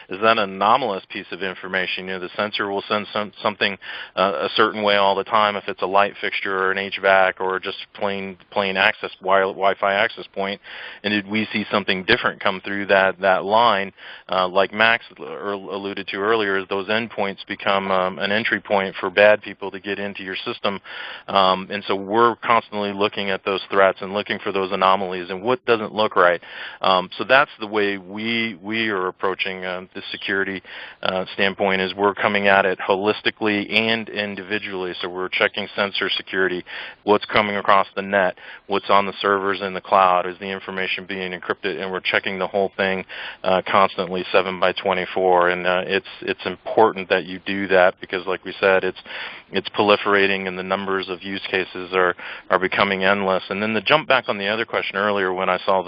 anomalous piece of information? The sensor will send something a certain way all the time if it's a light fixture or an HVAC or just plain access Wi-Fi access point. And did we see something different come through that line, like Max alluded to earlier, as those endpoints become an entry point for bad people to get into your system. And so we're constantly looking at those threats and looking for those anomalies and what doesn't look right. So that's the way we are approaching the security standpoint, is we're coming at it holistically holistically and individually. So we're checking sensor security, what's coming across the net, what's on the servers in the cloud, is the information being encrypted, and we're checking the whole thing constantly 7/24. And it's important that you do that because, like we said, it's proliferating and the numbers of use cases are becoming endless. And then to jump back on the other question earlier when I saw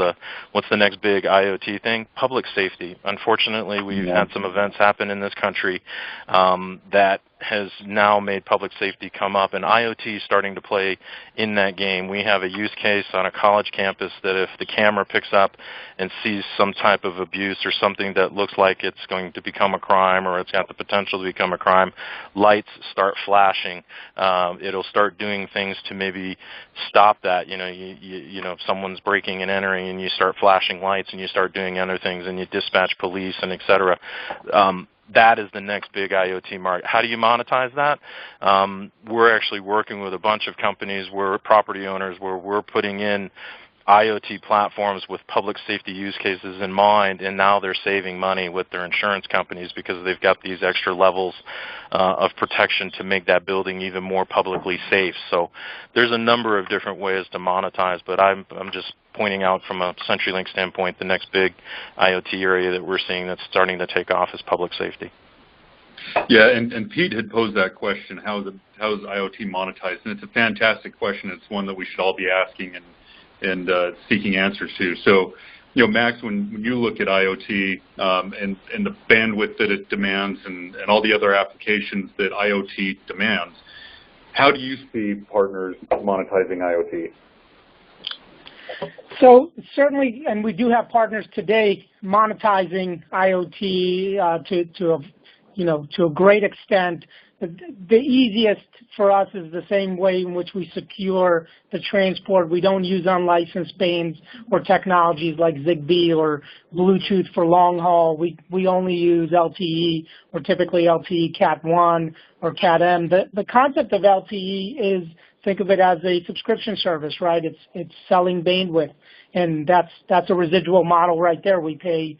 what's the next big IoT thing, public safety. Unfortunately, we've had some events happen in this country that has now made public safety come up, and IoT is starting to play in that game. We have a use case on a college campus that if the camera picks up and sees some type of abuse or something that looks like it's going to become a crime or it's got the potential to become a crime, lights start flashing. It'll start doing things to maybe stop that. You know, if someone's breaking and entering and you start flashing lights and you start doing other things and you dispatch police and et cetera. That is the next big IoT market. How do you monetize that? We're actually working with a bunch of companies, property owners, where we're putting in IoT platforms with public safety use cases in mind, and now they're saving money with their insurance companies because they've got these extra levels of protection to make that building even more publicly safe. So there's a number of different ways to monetize, but I'm just pointing out from a CenturyLink standpoint, the next big IoT area that we're seeing that's starting to take off is public safety. Yeah, and Pete had posed that question, how is IoT monetized? And it's a fantastic question. It's one that we should all be asking and seeking answers to. So, you know, Max, when you look at IoT and the bandwidth that it demands and all the other applications that IoT demands, how do you see partners monetizing IoT? So certainly, and we do have partners today monetizing IoT to a great extent. The easiest for us is the same way in which we secure the transport. We don't use unlicensed bands or technologies like Zigbee or Bluetooth for long haul. We only use LTE, or typically LTE Cat 1 or Cat M. The concept of LTE is, think of it as a subscription service, right? It's selling bandwidth, and that's a residual model right there. We pay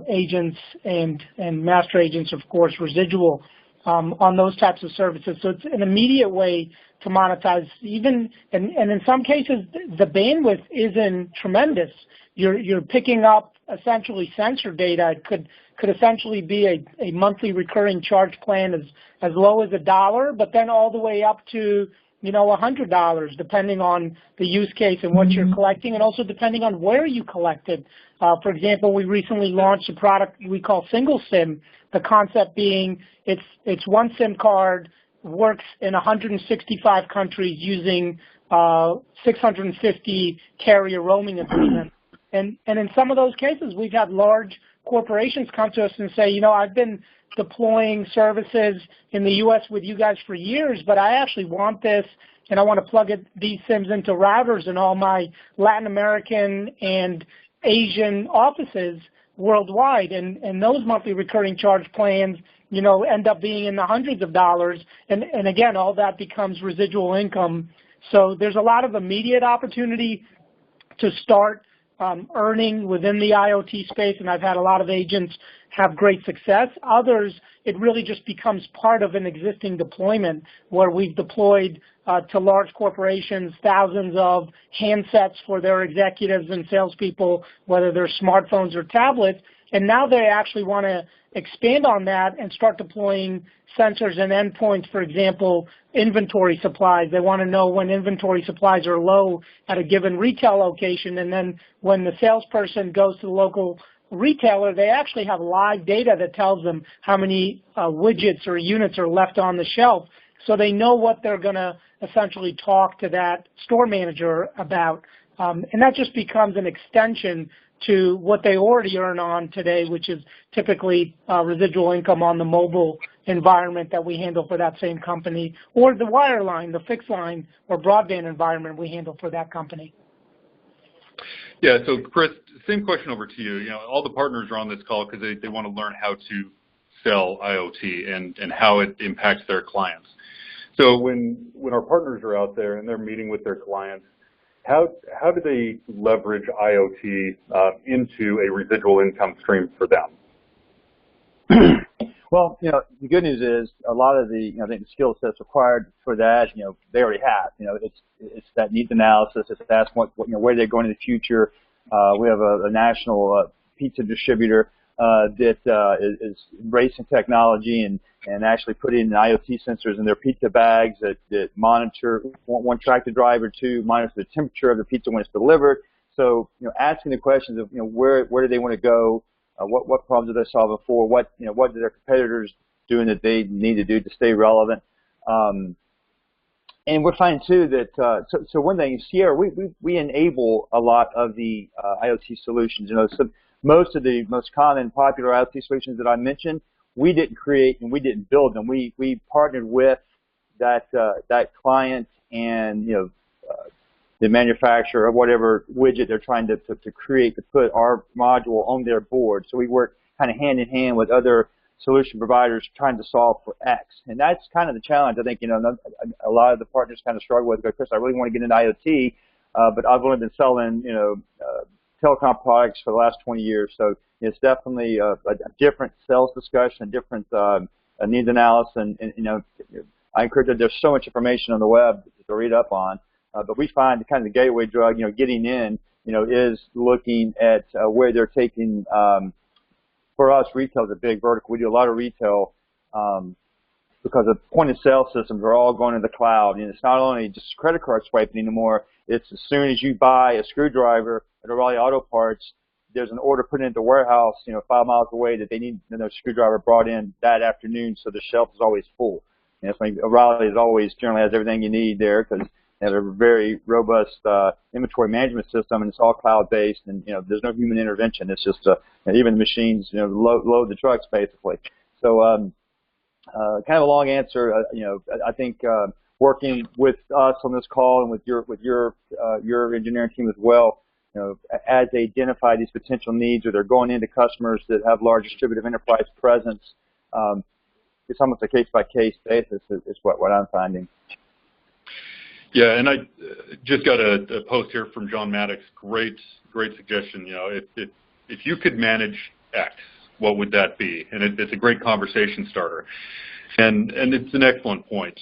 agents and master agents, of course, residual on those types of services. So it's an immediate way to monetize. And in some cases, the bandwidth isn't tremendous. You're picking up essentially sensor data. It could essentially be a monthly recurring charge plan as low as $1, but then all the way up to $100, depending on the use case and what you're collecting, and also depending on where you collect it. For example, we recently launched a product we call Single SIM, the concept being it's one SIM card, works in 165 countries using 650 carrier roaming agreements. And in some of those cases, we've had large corporations come to us and say, I've been deploying services in the U.S. with you guys for years, but I actually want this, and I want to plug these SIMs into routers in all my Latin American and Asian offices worldwide, and those monthly recurring charge plans, end up being in the hundreds of dollars, and again, all that becomes residual income. So there's a lot of immediate opportunity to start earning within the IoT space, and I've had a lot of agents have great success. Others, it really just becomes part of an existing deployment where we've deployed to large corporations thousands of handsets for their executives and salespeople, whether they're smartphones or tablets, and now they actually want to expand on that and start deploying sensors and endpoints, for example, inventory supplies. They want to know when inventory supplies are low at a given retail location, and then when the salesperson goes to the local retailer, they actually have live data that tells them how many widgets or units are left on the shelf, so they know what they're going to essentially talk to that store manager about. And that just becomes an extension to what they already earn on today, which is typically residual income on the mobile environment that we handle for that same company, or the wireline, the fixed line or broadband environment we handle for that company. Yeah, so Chris, same question over to you. All the partners are on this call because they want to learn how to sell IoT and how it impacts their clients. So when our partners are out there and they're meeting with their clients, how do they leverage IoT into a residual income stream for them? Well, the good news is a lot of the, I think the skill sets required for that, they already have. It's that needs analysis. It's asking where they're going in the future. We have a national pizza distributor that is embracing technology and actually putting IoT sensors in their pizza bags that monitor, one, track the driver, two, monitor the temperature of the pizza when it's delivered. So, asking the questions of, where do they want to go? What problems are they solving for? What do their competitors doing that they need to do to stay relevant? And we're finding too that so one thing, Sierra, we enable a lot of the IoT solutions. So most of the most common popular IoT solutions that I mentioned, we didn't create and we didn't build them. We partnered with that client and the manufacturer of whatever widget they're trying to create to put our module on their board. So we work kind of hand in hand with other solution providers trying to solve for X. And that's kind of the challenge. I think, a lot of the partners kind of struggle with, Chris, I really want to get into IoT, but I've only been selling, telecom products for the last 20 years. So it's definitely a different sales discussion, a different needs analysis. And I encourage that there's so much information on the web to read up on. But we find kind of the gateway drug, getting in, is looking at where they're taking, for us, retail is a big vertical. We do a lot of retail because the point of sale systems are all going to the cloud. And it's not only just credit card swiping anymore. It's as soon as you buy a screwdriver at O'Reilly Auto Parts, there's an order put into the warehouse, 5 miles away that they need a screwdriver brought in that afternoon, so the shelf is always full. And it's like O'Reilly generally has everything you need there because they have a very robust inventory management system, and it's all cloud-based, and there's no human intervention. It's just even the machines load the trucks basically. So kind of a long answer. I think working with us on this call and with your engineering team as well, as they identify these potential needs or they're going into customers that have large distributive enterprise presence, it's almost a case-by-case basis is what I'm finding. Yeah, and I just got a post here from John Maddox. Great suggestion. If you could manage X, what would that be? And it's a great conversation starter. And it's an excellent point.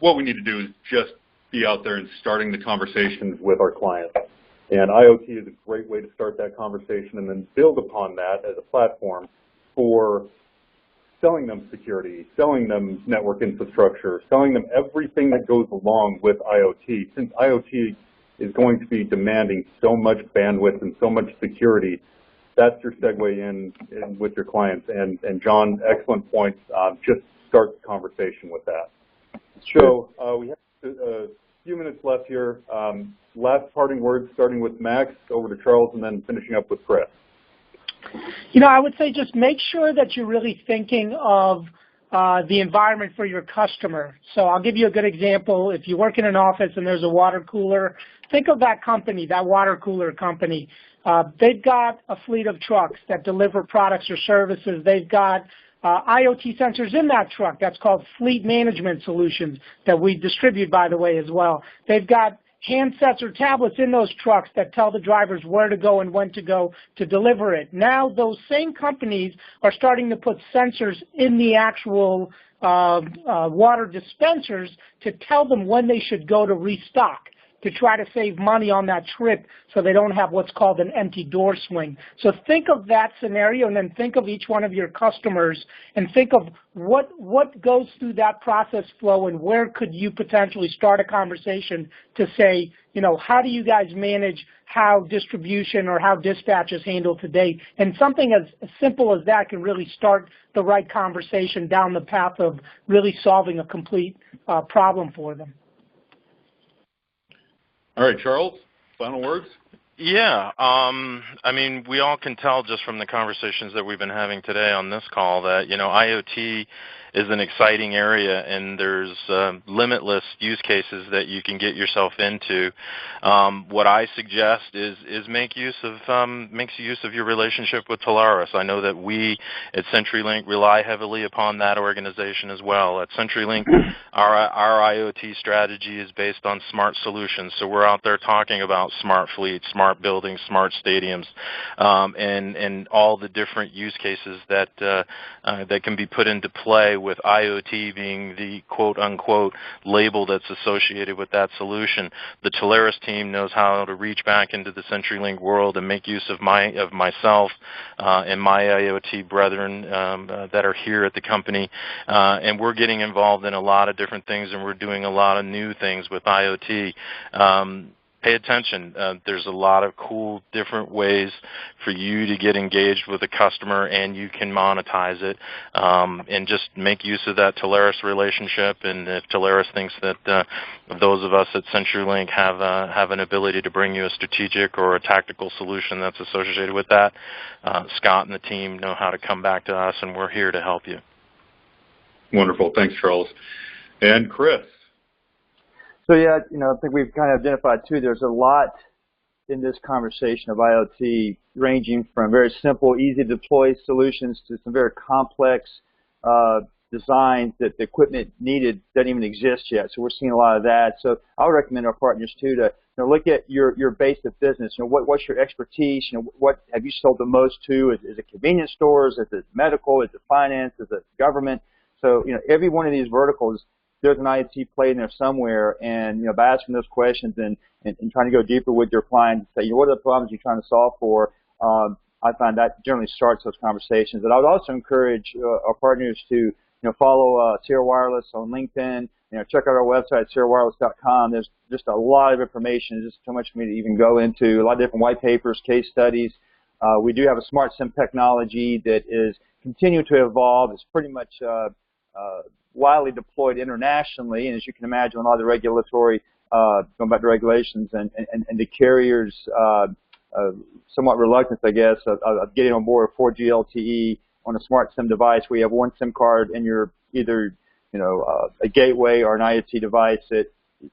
What we need to do is just be out there and starting the conversations with our clients. And IoT is a great way to start that conversation and then build upon that as a platform for selling them security, selling them network infrastructure, selling them everything that goes along with IoT. Since IoT is going to be demanding so much bandwidth and so much security, that's your segue in with your clients. And John, excellent points. Just start the conversation with that. So we have a few minutes left here. Last parting words, starting with Max, over to Charles, and then finishing up with Chris. I would say just make sure that you're really thinking of the environment for your customer. So I'll give you a good example. If you work in an office and there's a water cooler, think of that company, that water cooler company. They've got a fleet of trucks that deliver products or services. They've got IoT sensors in that truck. That's called fleet management solutions that we distribute, by the way, as well. They've got handsets or tablets in those trucks that tell the drivers where to go and when to go to deliver it. Now those same companies are starting to put sensors in the actual water dispensers to tell them when they should go to restock, to try to save money on that trip so they don't have what's called an empty door swing. So think of that scenario and then think of each one of your customers and think of what goes through that process flow and where could you potentially start a conversation to say, how do you guys manage how distribution or how dispatch is handled today? And something as simple as that can really start the right conversation down the path of really solving a complete problem for them. All right, Charles, final words? Yeah, we all can tell just from the conversations that we've been having today on this call that, IoT an exciting area, and there's limitless use cases that you can get yourself into. What I suggest is make use of your relationship with Telarus. I know that we at CenturyLink rely heavily upon that organization as well. At CenturyLink, our IoT strategy is based on smart solutions. So we're out there talking about smart fleets, smart buildings, smart stadiums, and all the different use cases that can be put into play, with IoT being the quote-unquote label that's associated with that solution. The Telarus team knows how to reach back into the CenturyLink world and make use of myself and my IoT brethren that are here at the company, and we're getting involved in a lot of different things, and we're doing a lot of new things with IoT. Pay attention. There's a lot of cool different ways for you to get engaged with a customer, and you can monetize it, and just make use of that Telarus relationship. And if Telarus thinks that those of us at CenturyLink have an ability to bring you a strategic or a tactical solution that's associated with that, Scott and the team know how to come back to us, and we're here to help you. Wonderful. Thanks, Charles. And Chris. So yeah, I think we've kind of identified too, there's a lot in this conversation of IoT, ranging from very simple, easy to deploy solutions to some very complex designs that the equipment needed doesn't even exist yet. So we're seeing a lot of that. So I would recommend our partners too to look at your base of business. What's your expertise? What have you sold the most to? Is it convenience stores? Is it medical? Is it finance? Is it government? So every one of these verticals, there's an IoT play in there somewhere, and by asking those questions and trying to go deeper with your client, say what are the problems you're trying to solve for, I find that generally starts those conversations. And I would also encourage our partners to follow Sierra Wireless on LinkedIn. Check out our website, sierrawireless.com. There's just a lot of information. There's just too much for me to even go into. A lot of different white papers, case studies. We do have a smart SIM technology that is continuing to evolve. It's pretty much widely deployed internationally, and as you can imagine, a lot of the regulatory, going back to regulations and the carriers' somewhat reluctance, I guess, of getting on board 4G LTE on a smart SIM device where you have one SIM card in your either a gateway or an IoT device that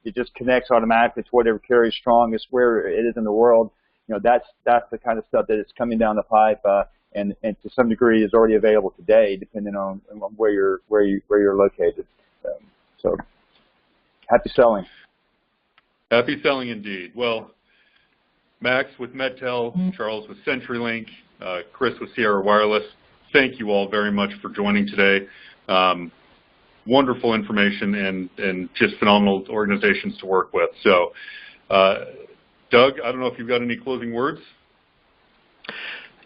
it just connects automatically to whatever carrier is strongest where it is in the world. That's the kind of stuff that is coming down the pipe. And to some degree is already available today, depending on where you're located. So happy selling. Happy selling indeed. Well, Max with MedTel, Charles with CenturyLink, Chris with Sierra Wireless, thank you all very much for joining today. Wonderful information and just phenomenal organizations to work with. So, Doug, I don't know if you've got any closing words.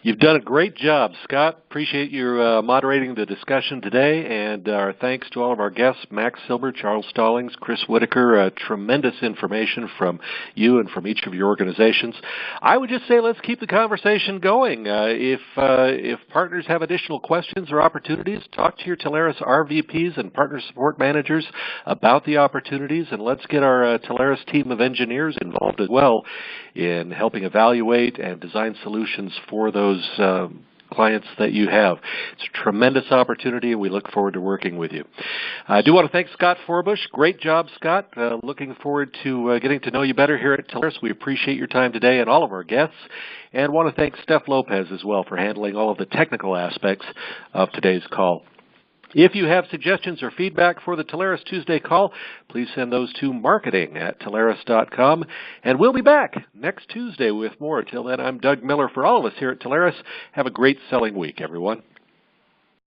You've done a great job, Scott. Appreciate your moderating the discussion today, and our thanks to all of our guests, Max Silber, Charles Stallings, Chris Whitaker. Tremendous information from you and from each of your organizations. I would just say let's keep the conversation going. If partners have additional questions or opportunities, talk to your Telarus RVPs and partner support managers about the opportunities, and let's get our Telarus team of engineers involved as well in helping evaluate and design solutions for those clients that you have. It's a tremendous opportunity, and we look forward to working with you. I do want to thank Scott Forbush. Great job, Scott. Looking forward to getting to know you better here at Telarus. We appreciate your time today and all of our guests, and want to thank Steph Lopez as well for handling all of the technical aspects of today's call. If you have suggestions or feedback for the Telarus Tuesday call, please send those to marketing@telarus.com. And we'll be back next Tuesday with more. Till then, I'm Doug Miller. For all of us here at Telarus, have a great selling week, everyone.